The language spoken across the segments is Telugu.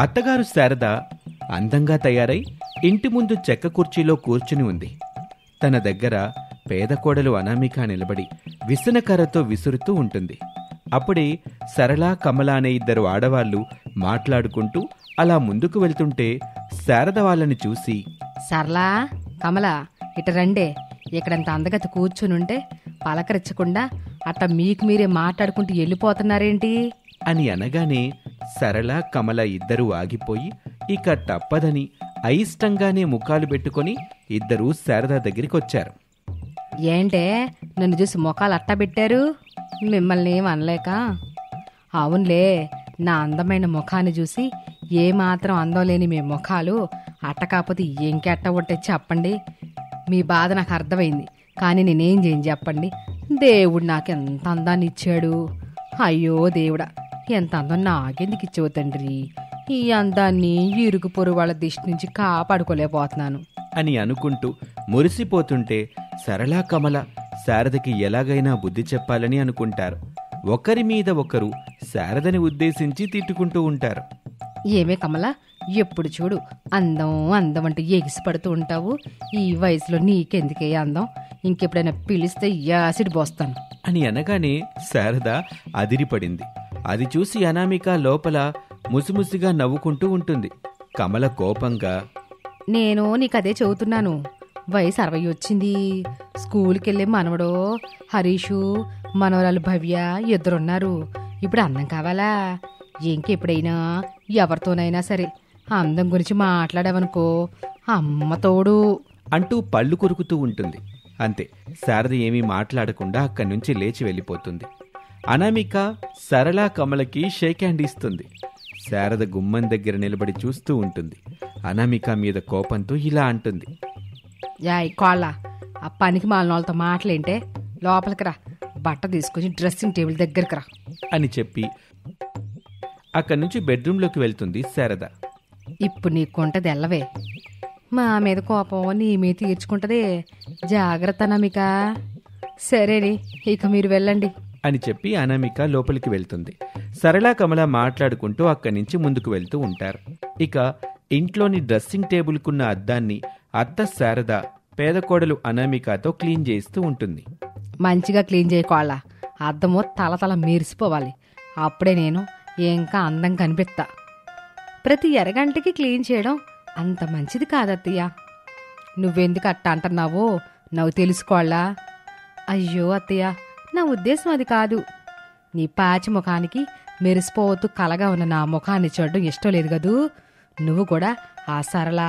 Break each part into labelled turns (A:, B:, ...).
A: అత్తగారు శారద అందంగా తయారై ఇంటి ముందు చెక్క కుర్చీలో కూర్చుని ఉంది. తన దగ్గర పేద కోడలు అనామిక నిలబడి విసనకర్రతో విసురుతూ ఉంటుంది. అప్పుడే సరళ, కమల అనే ఇద్దరు ఆడవాళ్లు మాట్లాడుకుంటూ అలా ముందుకు వెళ్తుంటే శారద వాళ్ళని చూసి,
B: సరళా, కమల, ఇట రండే. ఇక్కడంత అందగతి కూర్చునుంటే పలకరించకుండా అట్ట మీకు మీరే మాట్లాడుకుంటూ వెళ్ళిపోతున్నారేంటి
A: అని అనగానే సరళ, కమల ఇద్దరూ ఆగిపోయి ఇక తప్పదని అయిష్టంగానే ముఖాలు పెట్టుకొని ఇద్దరూ శారద దగ్గరికొచ్చారు.
B: ఏంటే నన్ను చూసి ముఖాలు అట్టా పెట్టారు? మిమ్మల్ని ఏం అనలేక. అవునులే, నా అందమైన ముఖాన్ని చూసి ఏమాత్రం అందం లేని మీ ముఖాలు అట్ట కాకపోతే ఇంకెట్ట ఉంటే చెప్పండి. మీ బాధ నాకు అర్థమైంది, కానీ నేనేం చేయను చెప్పండి. దేవుడు నాకెంత అందాన్ని ఇచ్చాడు. అయ్యో దేవుడా, ఎంత అందం నాకెందుకు ఇచ్చావు తండ్రి? ఈ అందాన్ని ఇరుగు పొరుగు వాళ్ళ దిష్టి నుంచి కాపాడుకోలేకపోతున్నాను
A: అని అనుకుంటూ మురిసిపోతుంటే సరళ, కమల శారదకి ఎలాగైనా బుద్ధి చెప్పాలని అనుకుంటారు. ఒకరి మీద ఒకరు శారదని ఉద్దేశించి తిట్టుకుంటూ ఉంటారు.
B: ఏమే కమల, ఎప్పుడు చూడు అందం అందం అంటూ ఎగిసిపడుతూ ఉంటావు. ఈ వయసులో నీకెందుకే అందం? ఇంకెప్పుడైనా పిలిస్తే యాసిడ్ పోస్తాను
A: అని అనగానే శారద అదిరిపడింది. అది చూసి అనామిక లోపల ముసిముసిగా నవ్వుకుంటూ ఉంటుంది. కమల కోపంగా,
B: నేను నీకదే చెబుతున్నాను. వయసు 60 వచ్చింది. స్కూల్కి వెళ్ళే మనవడో హరీషు, మనవరాలు భవ్య ఇద్దరున్నారు. ఇప్పుడు అందం కావాలా? ఇంకెప్పుడైనా ఎవరితోనైనా సరే అందం గురించి మాట్లాడావనుకో అమ్మ తోడు
A: అంటూ పళ్ళు కొరుకుతూ ఉంటుంది. అంతే, శారద ఏమీ మాట్లాడకుండా అక్కడి నుంచి లేచి వెళ్ళిపోతుంది. అనామిక సరళ, కమలకి షేక్ హ్యాండ్ ఇస్తుంది. శారద గుమ్మం దగ్గర నిలబడి చూస్తూ ఉంటుంది. అనామిక మీద కోపంతో ఇలా అంటుంది,
B: యాయ్ కోళ్ళ, ఆ పనికి మాలిన వాళ్ళతో మాటలేంటే లోపలికి రా, బట్ట తీసుకొని డ్రెస్సింగ్ టేబుల్ దగ్గరికి రా
A: అని చెప్పి అక్కడి నుంచి బెడ్రూమ్లోకి వెళ్తుంది శారద.
B: ఇప్పుడు నీకుంటది ఎల్లవే. మా మీద కోపం నీ మీద తీర్చుకుంటది. జాగ్రత్త అనామిక. సరేని, ఇక మీరు వెళ్ళండి
A: అని చెప్పి అనామిక లోపలికి వెళ్తుంది. సరళ, కమల మాట్లాడుకుంటూ అక్కడి నుంచి ముందుకు వెళ్తూ ఉంటారు. ఇక ఇంట్లోని డ్రెస్సింగ్ టేబుల్కున్న అద్దాన్ని అత్త శారద పేదకోడలు అనామికతో క్లీన్ చేస్తూ ఉంటుంది.
B: మంచిగా క్లీన్ చేయకోళ్ళ, అద్దము తల మెరిసిపోవాలి. అప్పుడే నేను ఇంకా అందం కనిపిస్తా. ప్రతి అరగంటకి క్లీన్ చేయడం అంత మంచిది కాదత్తయ్య. నువ్వెందుకు అట్ట అంటున్నావో నాకు తెలుసుకోవాలా? అయ్యో అత్తయ్య, నా ఉద్దేశం అది కాదు. నీ పాచి ముఖానికి మెరిసిపోతూ కలగా ఉన్న నా ముఖాన్ని చూడడం ఇష్టం లేదు కదూ. నువ్వు కూడా ఆ సరళ,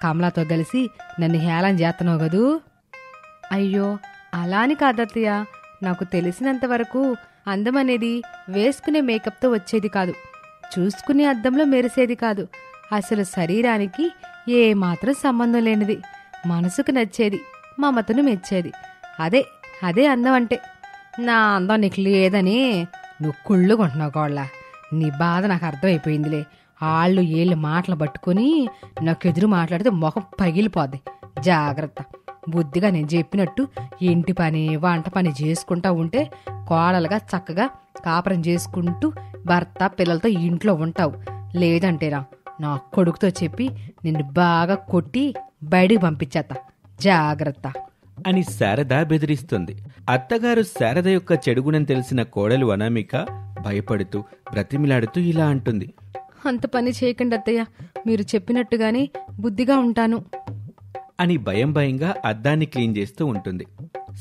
B: కమలతో కలిసి నన్ను హేళన చేస్తున్నావు కదూ. అయ్యో అలా అని కాదత్తయ్య, నాకు తెలిసినంతవరకు అందం అనేది వేసుకునే మేకప్తో వచ్చేది కాదు, చూసుకునే అద్దంలో మెరిసేది కాదు. అసలు శరీరానికి ఏమాత్రం సంబంధం లేనిది, మనసుకు నచ్చేది, మమతను మెచ్చేది. అదే అందం అంటే. నా అందం నీకు లేదని నువ్వు కుళ్ళు కొంటున్నావు కోళ్ళ. నీ బాధ నాకు అర్థమైపోయిందిలే. ఆళ్ళు ఏళ్ళు మాటలు పట్టుకుని నాకు ఎదురు మాట్లాడితే మొహం పగిలిపోద్ది. జాగ్రత్త. బుద్ధిగా నేను చెప్పినట్టు ఇంటి పని, వంట పని చేసుకుంటా ఉంటే కోడలుగా చక్కగా కాపురం చేసుకుంటూ భర్త, పిల్లలతో ఇంట్లో ఉంటావు. లేదంటేరా నా కొడుకుతో చెప్పి నిన్ను బాగా కొట్టి బయటికి పంపించేస్తా. జాగ్రత్త
A: అని శారద బెదిరిస్తుంది. అత్తగారు శారద యొక్క చెడుగుణం తెలిసిన కోడలు అనామిక భయపడుతూ బ్రతిమిలాడుతూ ఇలా అంటుంది,
B: అంత పని చేయకండి అత్తయ్య, మీరు చెప్పినట్టుగానే బుద్ధిగా ఉంటాను
A: అని భయంగా అద్దాన్ని క్లీన్ చేస్తూ ఉంటుంది.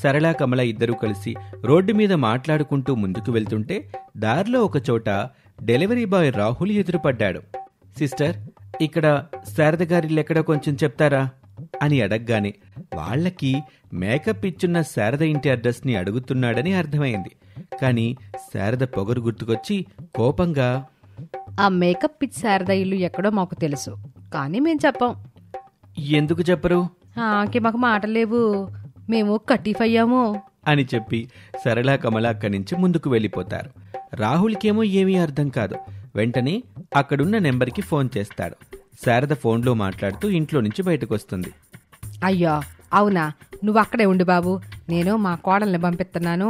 A: సరళ, కమల ఇద్దరూ కలిసి రోడ్డు మీద మాట్లాడుకుంటూ ముందుకు వెళ్తుంటే దారిలో ఒకచోట డెలివరీ బాయ్ రాహుల్ ఎదురుపడ్డాడు. సిస్టర్, ఇక్కడ శారద గారిల్లెక్కడో కొంచెం చెప్తారా అని అడగగానే వాళ్లకి మేకప్ ఇచ్చున్న శారద ఇంటి అడ్రస్ని అడుగుతున్నాడని అర్థమైంది. కానీ శారద పొగరు గుర్తుకొచ్చి కోపంగా,
B: ఆ మేకప్ పిచ్చి శారద ఇల్లు ఎక్కడో మాకు తెలుసు, కానీ మేం చెప్పాం.
A: ఎందుకు చెప్పరు?
B: మాకు మాటలు లేవు, మేము కటీఫ్ అయ్యాము
A: అని చెప్పి సరళ, కమల అక్కడి నుంచి ముందుకు వెళ్ళిపోతారు. రాహుల్కేమో ఏమీ అర్థం కాదు. వెంటనే అక్కడున్న నెంబర్కి ఫోన్ చేస్తాడు. శారద ఫోన్లో మాట్లాడుతూ ఇంట్లో నుంచి బయటకొస్తుంది.
B: అయ్యో అవునా, నువ్వు అక్కడే ఉండు బాబు, నేను మా కోడల్ని పంపిస్తున్నాను.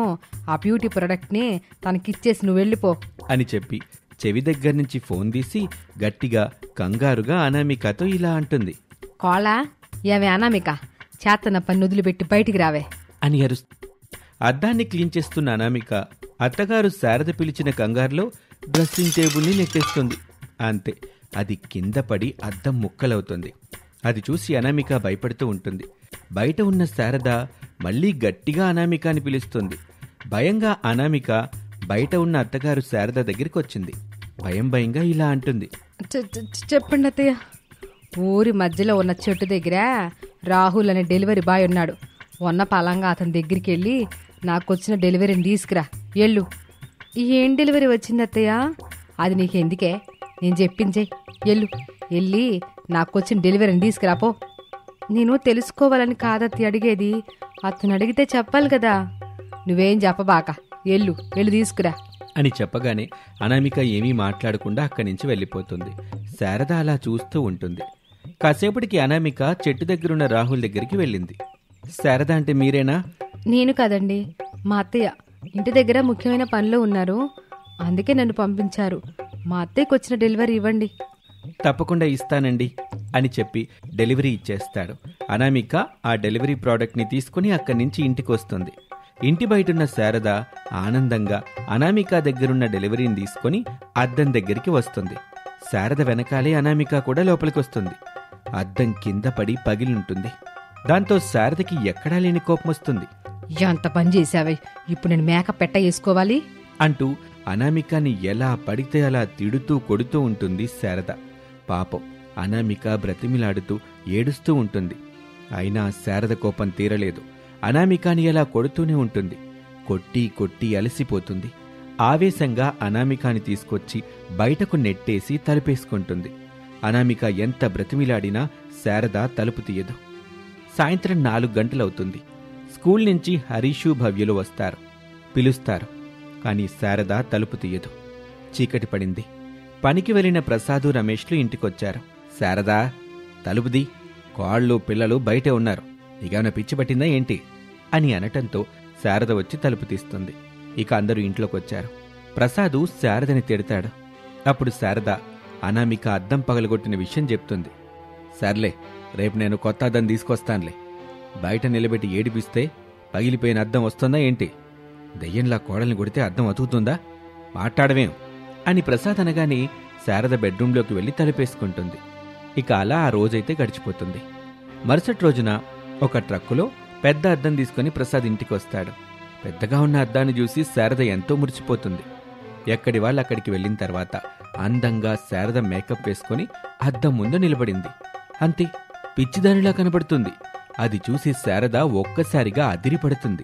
B: ఆ బ్యూటీ ప్రొడక్ట్ని తనకిచ్చేసి నువ్వు వెళ్ళిపో
A: అని చెప్పి చెవి దగ్గర నుంచి ఫోన్ తీసి గట్టిగా కంగారుగా అనామికతో ఇలా అంటుంది.
B: కోళ్ళ, ఏమే అనామిక, చేతన పన్ను వదిలిపెట్టి బయటికి రావే
A: అని అరుస్తూ అద్దాన్ని క్లీన్ చేస్తున్న అనామిక అత్తగారు శారద పిలిచిన కంగారులో డ్రెస్సింగ్ టేబుల్ని నెట్టేస్తుంది. అంతే, అది కింద పడి అద్దం ముక్కలవుతుంది. అది చూసి అనామిక భయపడుతూ ఉంటుంది. బయట ఉన్న శారద మళ్లీ గట్టిగా అనామిక అని పిలుస్తుంది. భయంగా అనామిక బయట ఉన్న అత్తగారు శారద దగ్గరికి వచ్చింది. భయంగా ఇలా అంటుంది.
B: చెప్పండి అత్తయ్య. ఊరి మధ్యలో ఉన్న చెట్టు దగ్గర రాహుల్ అనే డెలివరీ బాయ్ ఉన్నాడు. ఉన్న పలంగా అతని దగ్గరికి వెళ్ళి నాకొచ్చిన డెలివరీని తీసుకురా. ఎళ్ళు. ఏం డెలివరీ వచ్చింది అత్తయ్య? అది నీకెందుకే, నేను చెప్పించే. ఎళ్ళు, వెళ్ళి నాకొచ్చిన డెలివరీని తీసుకురాపో. నేను తెలుసుకోవాలని కాదత్తి అడిగేది, అతను అడిగితే చెప్పాలి కదా. నువ్వేం చెప్పబాక, వెళ్ళి తీసుకురా
A: అని చెప్పగానే అనామిక ఏమీ మాట్లాడకుండా అక్కడి నుంచి వెళ్ళిపోతుంది. శారద అలా చూస్తూ ఉంటుంది. కాసేపటికి అనామిక చెట్టు దగ్గరున్న రాహుల్ దగ్గరికి వెళ్ళింది. శారద అంటే మీరేనా?
B: నేను కాదండి, మా అత్తయ్య. ఇంటి దగ్గర ముఖ్యమైన పనిలో ఉన్నారు, అందుకే నన్ను పంపించారు. మా అత్తయ్యకి వచ్చిన డెలివరీ ఇవ్వండి.
A: తప్పకుండా ఇస్తానండి అని చెప్పి డెలివరీ ఇచ్చేస్తాడు. అనామిక ఆ డెలివరీ ప్రోడక్ట్ని తీసుకుని అక్కడి నుంచి ఇంటికి వస్తుంది. ఇంటి బయటున్న శారద ఆనందంగా అనామిక దగ్గరున్న డెలివరీని తీసుకుని అద్దం దగ్గరికి వస్తుంది. శారద వెనకాలే అనామిక కూడా లోపలికి వస్తుంది. అద్దం కింద పడి పగిలుంటుంది. దాంతో శారదకి ఎక్కడా లేని కోపం వస్తుంది.
B: ఎంత పని చేశావై, ఇప్పుడు నేను మేకప్ పెట్ట వేసుకోవాలి
A: అంటూ అనామికని ఎలా పడితే అలా తిడుతూ కొడుతూ ఉంటుంది శారద. పాపం అనామిక బ్రతిమిలాడుతూ ఏడుస్తూ ఉంటుంది. అయినా శారద కోపం తీరలేదు. అనామికాని ఎలా కొడుతూనే ఉంటుంది. కొట్టి అలసిపోతుంది. ఆవేశంగా అనామికాని తీసుకొచ్చి బయటకు నెట్టేసి తలుపేసుకుంటుంది. అనామిక ఎంత బ్రతిమిలాడినా శారద తలుపు తీయదు. సాయంత్రం 4 గంటలవుతుంది. స్కూల్ నుంచి హరీషు భవ్యులు వస్తారు. పిలుస్తారు. కానీ శారద తలుపు తీయదు. చీకటి పడింది. పనికి వెళ్లిన ప్రసాదు, రమేష్లు ఇంటికొచ్చారు. శారదా, తలుపుది, కోళ్ళు పిల్లలు బయటే ఉన్నారు, ఇకేమైనా పిచ్చి పట్టిందా ఏంటి అని అనటంతో శారద వచ్చి తలుపు తీస్తుంది. ఇక అందరూ ఇంట్లోకొచ్చారు. ప్రసాదు శారదని తిడతాడు. అప్పుడు శారద అనామిక అద్దం పగలగొట్టిన విషయం చెప్తుంది. సర్లే, రేపు నేను కొత్త అద్దం తీసుకొస్తానులే. బయట నిలబెట్టి ఏడిపిస్తే పగిలిపోయిన అద్దం వస్తుందా ఏంటి? దెయ్యంలా కోడల్ని కొడితే అద్దం అతుకుతుందా? మాట్లాడవేం అని ప్రసాద్ అనగానే శారద బెడ్రూంలోకి వెళ్లి తలుపేసుకుంటుంది. ఇక అలా ఆ రోజైతే గడిచిపోతుంది. మరుసటి రోజున ఒక ట్రక్కులో పెద్ద అద్దం తీసుకుని ప్రసాద్ ఇంటికి వస్తాడు. పెద్దగా ఉన్న అద్దాన్ని చూసి శారద ఎంతో మురిసిపోతుంది. ఎక్కడి వాళ్ళు అక్కడికి వెళ్ళిన తర్వాత అందంగా శారద మేకప్ వేసుకుని అద్దం ముందు నిలబడింది. అంతే, పిచ్చిదానిలా కనబడుతుంది. అది చూసి శారద ఒక్కసారిగా అదిరిపడుతుంది.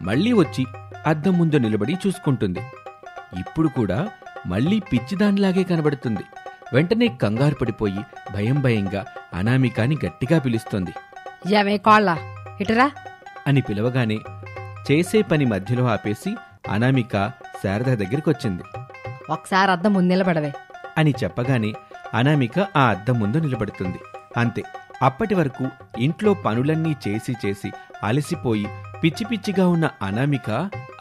A: మళ్లీ వచ్చి అద్దం ముందు నిలబడి చూసుకుంటుంది. ఇప్పుడు కూడా మళ్లీ పిచ్చిదానిలాగే కనబడుతుంది. వెంటనే కంగారు పడిపోయి భయంగా అనామికాని గట్టిగా పిలుస్తుంది.
B: ఏమే కోళ్ళ, ఇటరా
A: అని పిలవగానే చేసే పని మధ్యలో ఆపేసి అనామిక శారద దగ్గరికొచ్చింది.
B: ఒకసారి అద్దం ముందు నిలబడవే
A: అని చెప్పగానే అనామిక ఆ అద్దం ముందు నిలబడుతుంది. అంతే, అప్పటి వరకు ఇంట్లో పనులన్నీ చేసి అలసిపోయి పిచ్చిగా ఉన్న అనామిక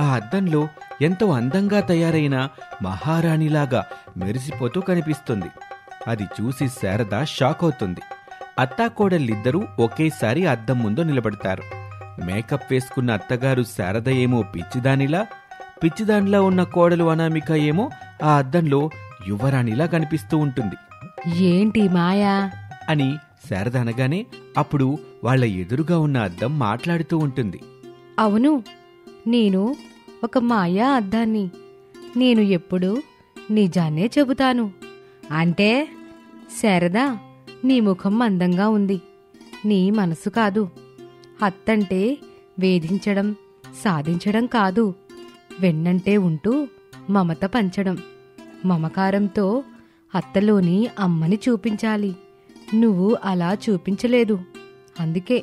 A: ఆ అద్దంలో ఎంతో అందంగా తయారైన మహారాణిలాగా మెరిసిపోతూ కనిపిస్తుంది. అది చూసి శారద షాక్ అవుతుంది. అత్తాకోడళ్ళిద్దరూ ఒకేసారి అద్దం ముందు నిలబడతారు. మేకప్ వేసుకున్న అత్తగారు శారద ఏమో పిచ్చిదానిలా ఉన్న కోడలు అనామిక ఏమో ఆ అద్దంలో యువరాణిలా కనిపిస్తూ ఉంటుంది.
B: ఏంటి మాయా
A: అని శారద అనగానే అప్పుడు వాళ్ల ఎదురుగా ఉన్న అద్దం మాట్లాడుతూ ఉంటుంది.
B: అవును, నేను ఒక మాయా అద్దాన్ని. నేను ఎప్పుడు నిజాన్నే చెబుతాను. అంటే శారదా, నీ ముఖం అందంగా ఉంది, నీ మనసు కాదు. అత్తంటే వేధించడం, సాధించడం కాదు. వెన్నంటే ఉంటూ మమత పంచడం. మమకారంతో అత్తలోని అమ్మని చూపించాలి. నువ్వు అలా చూపించలేదు. అందుకే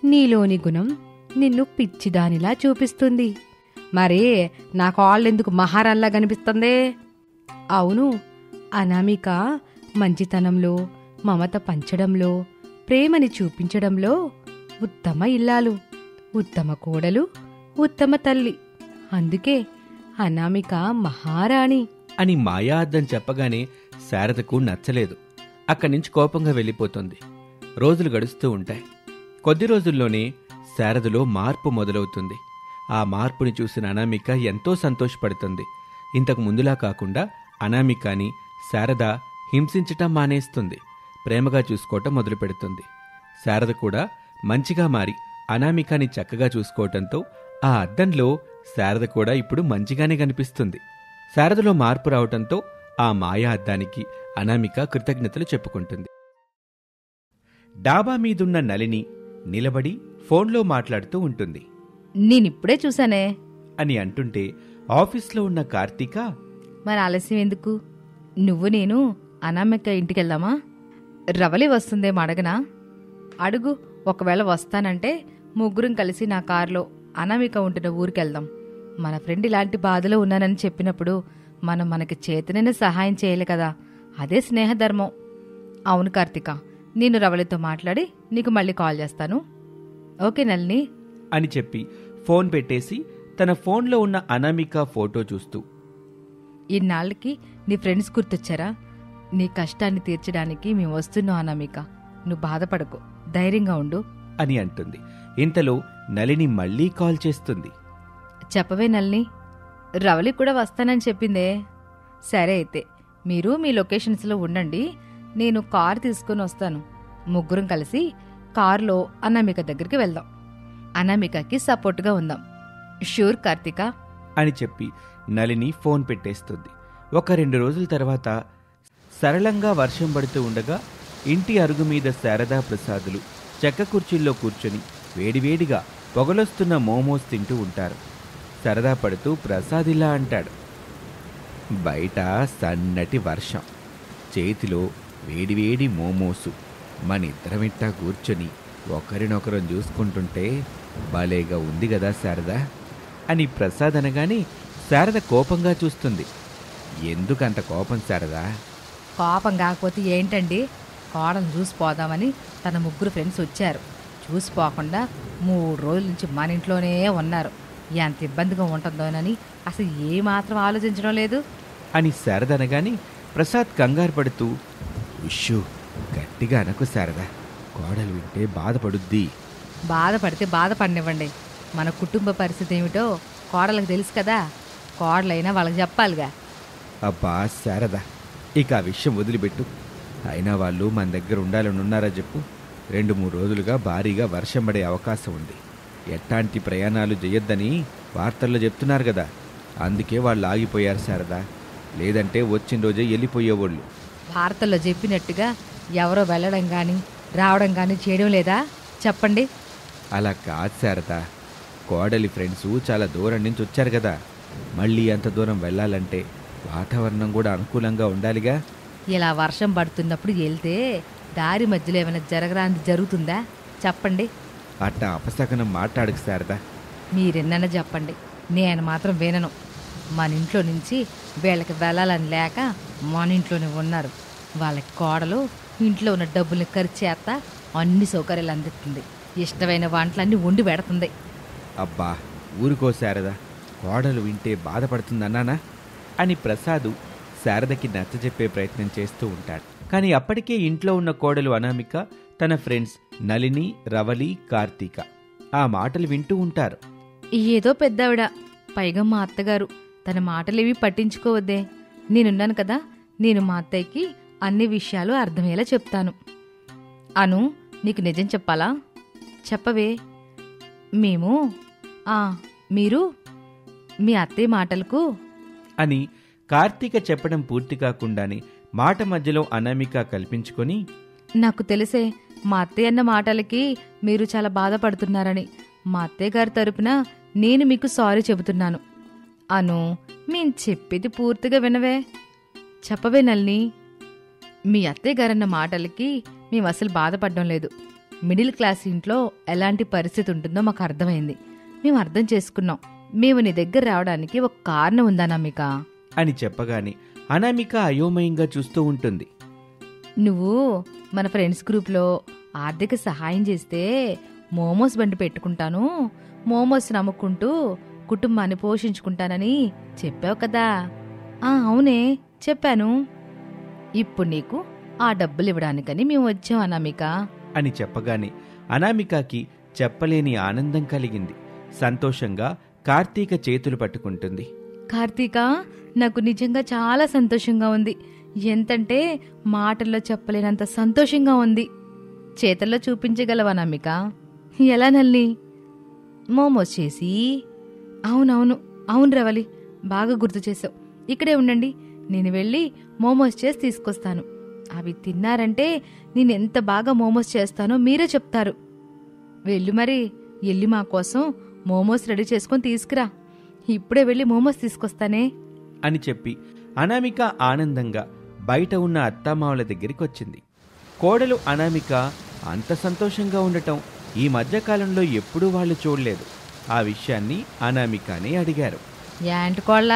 B: నీలోని గుణం నిన్ను పిచ్చిదానిలా చూపిస్తుంది. మరే నా కాళ్ళెందుకు మహారాల్లా కనిపిస్తుందే? అవును, అనామిక మంచితనంలో, మమత పంచడంలో, ప్రేమని చూపించడంలో ఉత్తమ ఇల్లాలు, ఉత్తమ కోడలు, ఉత్తమ తల్లి. అందుకే అనామిక మహారాణి
A: అని మాయా అద్దం చెప్పగానే శారదకు నచ్చలేదు. అక్కడి నుంచి కోపంగా వెళ్ళిపోతుంది. రోజులు గడుస్తూ ఉంటాయి. కొద్ది రోజుల్లోనే శారదలో మార్పు మొదలవుతుంది. ఆ మార్పుని చూసిన అనామిక ఎంతో సంతోషపడుతుంది. ఇంతకు ముందులా కాకుండా అనామికని శారద హింసించటం మానేస్తుంది. ప్రేమగా చూసుకోవటం మొదలుపెడుతుంది. శారద కూడా మంచిగా మారి అనామికని చక్కగా చూసుకోవటంతో ఆ అద్దంలో శారద కూడా ఇప్పుడు మంచిగానే కనిపిస్తుంది. శారదలో మార్పు రావటంతో ఆ మాయా అద్దానికి అనామిక కృతజ్ఞతలు చెప్పుకుంటుంది. డాబా మీదున్న నళిని నిలబడి ఫోన్లో మాట్లాడుతూ ఉంటుంది.
B: నేనిప్పుడే చూశానే
A: అని అంటుంటే ఆఫీస్లో ఉన్న కార్తీక,
B: మరి ఆలస్యం ఎందుకు? నువ్వు నేను అనామిక ఇంటికెళ్దామా? రవలి వస్తుందేమో అడగనా? అడుగు. ఒకవేళ వస్తానంటే ముగ్గురం కలిసి నా కారులో అనామిక ఉంటున్న ఊరికెళ్దాం. మన ఫ్రెండ్ ఇలాంటి బాధలో ఉన్నానని చెప్పినప్పుడు మనం మనకి చేతనైనా సహాయం చేయాలి కదా. అదే స్నేహధర్మం. అవును కార్తీక, నేను రవలితో మాట్లాడి నీకు మళ్ళీ కాల్ చేస్తాను. ఓకే నళిని
A: అని చెప్పి ఫోన్ పెట్టేసి తన ఫోన్లో ఉన్న అనామిక ఫోటో చూస్తూ,
B: ఇన్నాళ్ళకి నీ ఫ్రెండ్స్ గుర్తొచ్చారా? నీ కష్టాన్ని తీర్చడానికి మేము వస్తున్నాం అనామిక. నువ్వు బాధపడకు, ధైర్యంగా ఉండు
A: అని అంటుంది. ఇంతలో నళిని మళ్లీ కాల్ చేస్తుంది.
B: చెప్పవే నళిని, రవలి కూడా వస్తానని చెప్పిందే. సరే అయితే మీరు మీ లొకేషన్స్లో ఉండండి, నేను కారు తీసుకుని వస్తాను. ముగ్గురం కలిసి కారులో అనామిక దగ్గరికి వెళ్దాం. అనామికకి సపోర్ట్గా ఉందాం. షూర్ కార్తీక
A: అని చెప్పి నళిని ఫోన్ పెట్టేస్తుంది. ఒక 2 రోజుల తర్వాత సరళంగా వర్షం పడుతూ ఉండగా ఇంటి అరుగు మీద శారదా ప్రసాదులు చెక్క కుర్చీల్లో కూర్చొని వేడివేడిగా పొగలొస్తున్న మోమోస్ తింటూ ఉంటారు. సరదా పడుతూ ప్రసాద్ ఇలా అంటాడు. బయట సన్నటి వర్షం, చేతిలో వేడివేడి మోమోసు, మనిద్దరమిట్టా కూర్చొని ఒకరినొకరం చూసుకుంటుంటే భలేగా ఉంది కదా శారదా అని ప్రసాద్ అనగానే శారద కోపంగా చూస్తుంది. ఎందుకంత కోపం శారదా?
B: కోపం కాకపోతే ఏంటండి, కోడలు చూసిపోదామని తన ముగ్గురు ఫ్రెండ్స్ వచ్చారు. చూసిపోకుండా 3 రోజుల నుంచి మన ఇంట్లోనే ఉన్నారు. ఎంత ఇబ్బందిగా ఉంటుందోనని అసలు ఏమాత్రం ఆలోచించడం లేదు
A: అని శారద అనగానే ప్రసాద్ కంగారు పడుతూ, ఉష్షు గట్టిగా అనకు శారదా, కోడలు వింటే బాధపడుద్ది.
B: బాధపడితే బాధపడనివ్వండి. మన కుటుంబ పరిస్థితి ఏమిటో కోడలకు తెలుసు కదా. కోడలైనా వాళ్ళకి చెప్పాలిగా.
A: అబ్బా శారదా, ఇక ఆ విషయం వదిలిపెట్టు. అయినా వాళ్ళు మన దగ్గర ఉండాలని ఉన్నారా చెప్పు? 2-3 రోజులుగా భారీగా వర్షం పడే అవకాశం ఉంది. ఎట్లాంటి ప్రయాణాలు చేయొద్దని వార్తల్లో చెప్తున్నారు కదా, అందుకే వాళ్ళు ఆగిపోయారు శారదా. లేదంటే వచ్చిన రోజే వెళ్ళిపోయేవాళ్ళు.
B: వార్తల్లో చెప్పినట్టుగా ఎవరో వెళ్ళడం కానీ రావడం కానీ చేయడం లేదా చెప్పండి?
A: అలా కాదు శారదా, కోడలి ఫ్రెండ్స్ చాలా దూరం నుంచి వచ్చారు కదా, మళ్ళీ అంత దూరం వెళ్ళాలంటే వాతావరణం కూడా అనుకూలంగా ఉండాలిగా.
B: ఇలా వర్షం పడుతున్నప్పుడు వెళ్తే దారి మధ్యలో ఏమైనా జరగరాంది జరుగుతుందా చెప్పండి?
A: అట్టా అపశకనం మాట్లాడకు శారదా.
B: మీరెన్నైనా చెప్పండి, నేను మాత్రం వినను. మన ఇంట్లో నుంచి వీళ్ళకి వెళ్ళాలని లేక మన ఇంట్లోనే ఉన్నారు. వాళ్ళకి కోడలు ఇంట్లో ఉన్న డబ్బుల్ని ఖర్చు చేస్తా అన్ని సౌకర్యాలు అందిస్తుంది. ఇష్టమైన వంటలన్నీ వండి పెడుతుంది.
A: అబ్బా ఊరుకో శారదా, కోడలు వింటే బాధపడుతుందన్నానా అని ప్రసాదు శారదకి నచ్చజెప్పే ప్రయత్నం చేస్తూ ఉంటాడు. కానీ అప్పటికే ఇంట్లో ఉన్న కోడలు అనామిక తన ఫ్రెండ్స్ నళిని, రవలి, కార్తీక ఆ మాటలు వింటూ ఉంటారు.
B: ఏదో పెద్దావిడ, పైగా మా అత్తగారు, తన మాటలేవి పట్టించుకోవద్దే. నేనున్నాను కదా, నేను మా అత్తయ్యకి అన్ని విషయాలు అర్థమయ్యేలా చెప్తాను. అను, నీకు నిజం చెప్పాలా? చెప్పవే. మీరు మీ అత్తయ్య మాటలకు
A: అని కార్తీక చెప్పడం పూర్తి కాకుండానే మాట మధ్యలో అనామిక కల్పించుకొని,
B: నాకు తెలిసే మా అత్తయ్య అన్న మాటలకి మీరు చాలా బాధపడుతున్నారని. మా అత్తయ్య గారి తరపున నేను మీకు సారీ చెబుతున్నాను. అను, మేం చెప్పేది పూర్తిగా వినవే. చెప్పవే నల్ని. మీ అత్తయ్య గారన్న మాటలకి మేము అసలు బాధపడడం లేదు. మిడిల్ క్లాస్ ఇంట్లో ఎలాంటి పరిస్థితి ఉంటుందో మాకు అర్థమైంది. మేము అర్థం చేసుకున్నాం. మేము నీ దగ్గర రావడానికి ఒక కారణం ఉందా అనామిక
A: అని చెప్పగానే అనామిక అయోమయంగా చూస్తూ ఉంటుంది.
B: నువ్వు మన ఫ్రెండ్స్ గ్రూప్లో ఆర్థిక సహాయం చేస్తే మోమోస్ బండి పెట్టుకుంటాను, మోమోస్ నమ్ముకుంటూ కుటుంబాన్ని పోషించుకుంటానని చెప్పావు కదా. అవునే చెప్పాను. ఇప్పుడు నీకు ఆ డబ్బులు ఇవ్వడానికని మేము వచ్చాం అనామిక.
A: అని చెప్పగానే అనామికకి చెప్పలేని ఆనందం కలిగింది. సంతోషంగా కార్తీక చేతులు పట్టుకుంటుంది.
B: కార్తీక, నాకు నిజంగా చాలా సంతోషంగా ఉంది. ఎంతంటే మాటల్లో చెప్పలేనంత సంతోషంగా ఉంది. చేతల్లో చూపించగలవా అనామిక? ఎలా నల్లి? మోమోస్ చేసి. అవునవును, అవును రవలి, బాగా గుర్తు చేసావు. ఇక్కడే ఉండండి, నేను వెళ్ళి మోమోస్ చేసి తీసుకొస్తాను. అవి తిన్నారంటే నేనెంత బాగా మోమోస్ చేస్తానో మీరే చెప్తారు. వెళ్ళు మరి, వెళ్ళి మా కోసం మోమోస్ రెడీ చేసుకొని తీసుకురా. ఇప్పుడే వెళ్ళి మోమోస్ తీసుకొస్తానే
A: అని చెప్పి అనామిక ఆనందంగా బయట ఉన్న అత్తామావల దగ్గరికి వచ్చింది. కోడలు అనామిక అంత సంతోషంగా ఉండటం ఈ మధ్యకాలంలో ఎప్పుడూ వాళ్ళు చూడలేదు. ఆ విషయాన్ని అనామికనే అడిగారు.
B: ఏంటి కోళ్ళ,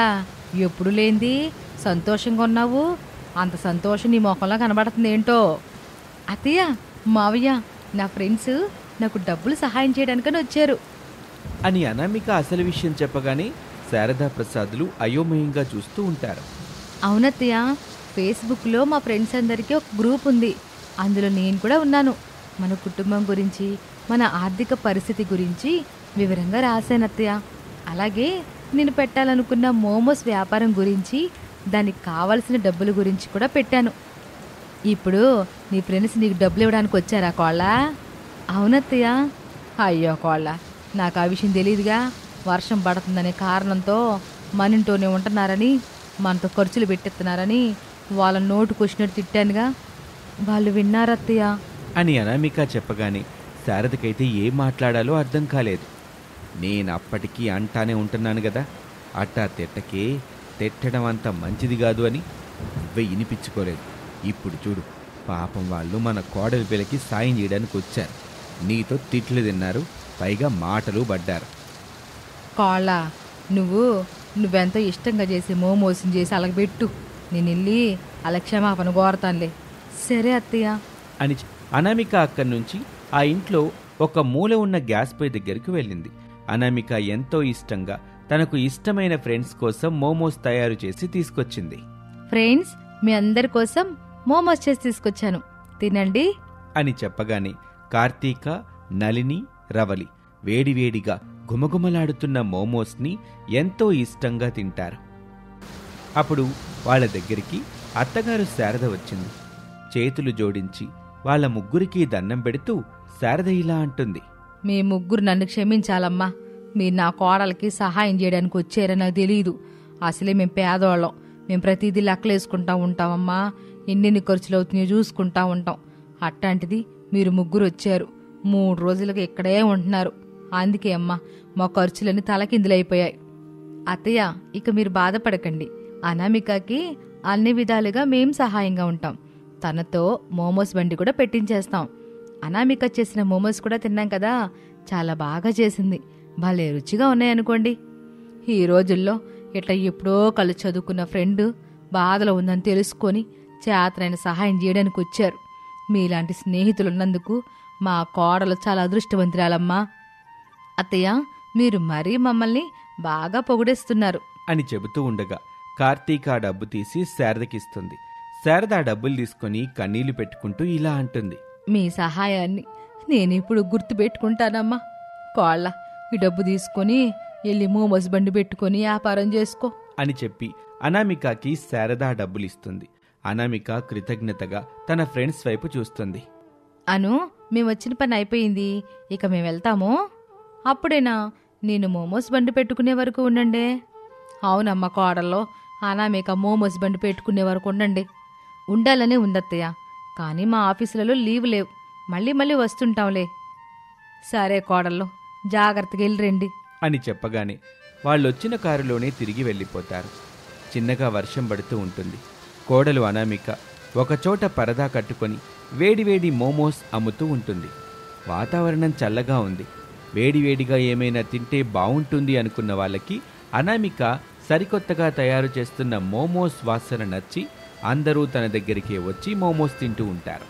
B: ఎప్పుడు లేంది సంతోషంగా ఉన్నావు? అంత సంతోషం నీ మొఖంలో కనబడుతుంది ఏంటో? అత్తయ్య, మావయ్య, నా ఫ్రెండ్స్ నాకు డబ్బులు సహాయం చేయడానికని వచ్చారు
A: అని అనామిక అసలు విషయం చెప్పగానే శారదా ప్రసాదులు అయోమయంగా చూస్తూ ఉంటారు.
B: అవునత్తయ్య, ఫేస్బుక్లో మా ఫ్రెండ్స్ అందరికీ ఒక గ్రూప్ ఉంది. అందులో నేను కూడా ఉన్నాను. మన కుటుంబం గురించి, మన ఆర్థిక పరిస్థితి గురించి వివరంగా రాశానత్తయ్య. అలాగే నేను పెట్టాలనుకున్న మోమోస్ వ్యాపారం గురించి, దానికి కావలసిన డబ్బుల గురించి కూడా పెట్టాను. ఇప్పుడు నీ ఫ్రెండ్స్ నీకు డబ్బులు ఇవ్వడానికి వచ్చారా కోళ్ళ? అవునత్తయ్య. అయ్యో కోళ్ళ, నాకు ఆ విషయం తెలియదుగా. వర్షం పడుతుందనే కారణంతో మన ఇంట్లోనే ఉంటున్నారని, మనతో ఖర్చులు పెట్టిస్తున్నారని వాళ్ళ నోటుకొచ్చినట్టు తిట్టానుగా. వాళ్ళు విన్నారత్తయ్య
A: అని అనామిక చెప్పగానే శారదకైతే ఏం మాట్లాడాలో అర్థం కాలేదు. నేను అప్పటికీ అంటానే ఉంటున్నాను కదా, అట్టా తిట్టకే, తిట్టడం అంత మంచిది కాదు అని. నువ్వే వినిపించుకోలేదు. ఇప్పుడు చూడు, పాపం వాళ్ళు మన కోడలి పిల్లకి సాయం చేయడానికి వచ్చారు. నీతో తిట్లు తిన్నారు, పైగా మాటలు పడ్డారు.
B: కోళ్ళ, నువ్వెంతో ఇష్టంగా చేసి మోమోసం చేసి అలాగ పెట్టు. నేను వెళ్ళి అలా క్షమాపణ కోరతానులే. సరే అత్తయ్య
A: అని అనామిక అక్కడి నుంచి ఆ ఇంట్లో ఒక మూల ఉన్న గ్యాస్ పొయ్యి దగ్గరికి వెళ్ళింది. అనామిక ఎంతో ఇష్టంగా తనకు ఇష్టమైన ఫ్రెండ్స్ కోసం మోమోస్ తయారు చేసి తీసుకొచ్చింది.
B: ఫ్రెండ్స్, మీ అందరి కోసం మోమోస్ చేసి తీసుకొచ్చాను, తినండి
A: అని చెప్పగానే కార్తీక, నళిని, రవలి వేడివేడిగా గుమగుమలాడుతున్న మోమోస్ని ఎంతో ఇష్టంగా తింటారు. అప్పుడు వాళ్ళ దగ్గరికి అత్తగారు శారద వచ్చింది. చేతులు జోడించి వాళ్ళ ముగ్గురికి దండం పెడుతూ శారద ఇలా అంటుంది.
B: మీ ముగ్గురు నన్ను క్షమించాలమ్మా. మీరు నా కోడలకి సహాయం చేయడానికి వచ్చారని నాకు తెలీదు. అసలే మేము పేదవాళ్ళం. మేము ప్రతిదీ లెక్కలేసుకుంటా ఉంటామమ్మా. ఎన్నెన్ని ఖర్చులు అవుతున్నాయో చూసుకుంటా ఉంటాం. అట్లాంటిది మీరు ముగ్గురు వచ్చారు. 3 రోజులుగా ఇక్కడే ఉంటున్నారు. అందుకే అమ్మా మా ఖర్చులన్నీ తలకిందులైపోయాయి. అత్తయ్య, ఇక మీరు బాధపడకండి. అనామికకి అన్ని విధాలుగా మేం సహాయంగా ఉంటాం. తనతో మోమోస్ బండి కూడా పెట్టించేస్తాం. అనామిక చేసిన మోమోస్ కూడా తిన్నాం కదా, చాలా బాగా చేసింది. భలే రుచిగా ఉన్నాయనుకోండి. ఈ రోజుల్లో ఇట్లా ఎప్పుడో కళ్ళు చదువుకున్న ఫ్రెండ్ బాధలో ఉందని తెలుసుకొని చేతనైన సహాయం చేయడానికి వచ్చారు. మీలాంటి స్నేహితులున్నందుకు మా కోడలు చాలా అదృష్టవంతురాలమ్మా. అత్తయ్య, మీరు మరీ మమ్మల్ని బాగా పొగిడేస్తున్నారు
A: అని చెబుతూ ఉండగా కార్తీక ఆ డబ్బు తీసి శారదకిస్తుంది. శారద ఆ డబ్బులు తీసుకుని కన్నీళ్లు పెట్టుకుంటూ ఇలా అంటుంది.
B: మీ సహాయాన్ని నేనిప్పుడు గుర్తుపెట్టుకుంటానమ్మా. కోళ్ళ, ఈ డబ్బు తీసుకొని వెళ్ళి మోమోస్ బండి పెట్టుకొని వ్యాపారం చేసుకో
A: అని చెప్పి అనామికకి శారద ఆ డబ్బులిస్తుంది. అనామిక కృతజ్ఞతగా తన ఫ్రెండ్స్ వైపు చూస్తుంది.
B: అను, మేమొచ్చిన పని అయిపోయింది, ఇక మేము వెళ్తాము. అప్పుడేనా? నేను మోమోస్ బండి పెట్టుకునే వరకు ఉండండి. అవునమ్మ కోడల్లో, అనామిక మోమోస్ బండి పెట్టుకునే వరకు ఉండండి. ఉండాలనే ఉందత్తయ్య, కానీ మా ఆఫీసులలో లీవ్ లేవు. మళ్ళీ మళ్ళీ వస్తుంటాంలే. సరే కోడల్లో, జాగ్రత్తగా వెళ్ళిరండి
A: అని చెప్పగానే వాళ్ళొచ్చిన కారులోనే తిరిగి వెళ్ళిపోతారు. చిన్నగా వర్షం పడుతూ ఉంటుంది. కోడలు అనామిక ఒకచోట పరదా కట్టుకొని వేడివేడి మోమోస్ అమ్ముతూ ఉంటుంది. వాతావరణం చల్లగా ఉంది. వేడివేడిగా ఏమైనా తింటే బావుంటుంది అనుకున్న వాళ్ళకి అనామిక సరికొత్తగా తయారు చేస్తున్న మోమోస్ వాసన నచ్చి అందరూ తన దగ్గరికి వచ్చి మోమోస్ తింటూ ఉంటారు.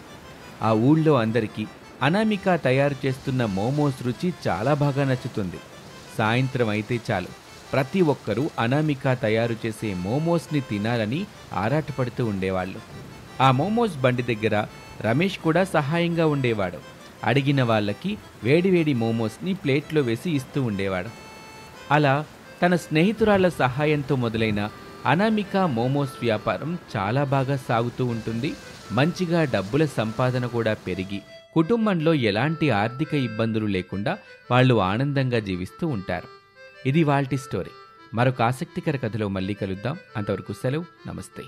A: ఆ ఊళ్ళో అందరికీ అనామిక తయారు చేస్తున్న మోమోస్ రుచి చాలా బాగా నచ్చుతుంది. సాయంత్రం అయితే చాలు ప్రతి ఒక్కరూ అనామిక తయారు చేసే మోమోస్ని తినాలని ఆరాటపడుతూ ఉండేవాళ్ళు. ఆ మోమోస్ బండి దగ్గర రమేష్ కూడా సహాయంగా ఉండేవాడు. అడిగిన వాళ్ళకి వేడివేడి మోమోస్ని ప్లేట్లో వేసి ఇస్తూ ఉండేవాడు. అలా తన స్నేహితురాళ్ల సహాయంతో మొదలైన అనామిక మోమోస్ వ్యాపారం చాలా బాగా సాగుతూ ఉంటుంది. మంచిగా డబ్బుల సంపాదన కూడా పెరిగి కుటుంబంలో ఎలాంటి ఆర్థిక ఇబ్బందులు లేకుండా వాళ్ళు ఆనందంగా జీవిస్తూ ఉంటారు. ఇది వాల్టి స్టోరీ. మరొక ఆసక్తికర కథలో మళ్ళీ కలుద్దాం. అంతవరకు సెలవు. నమస్తే.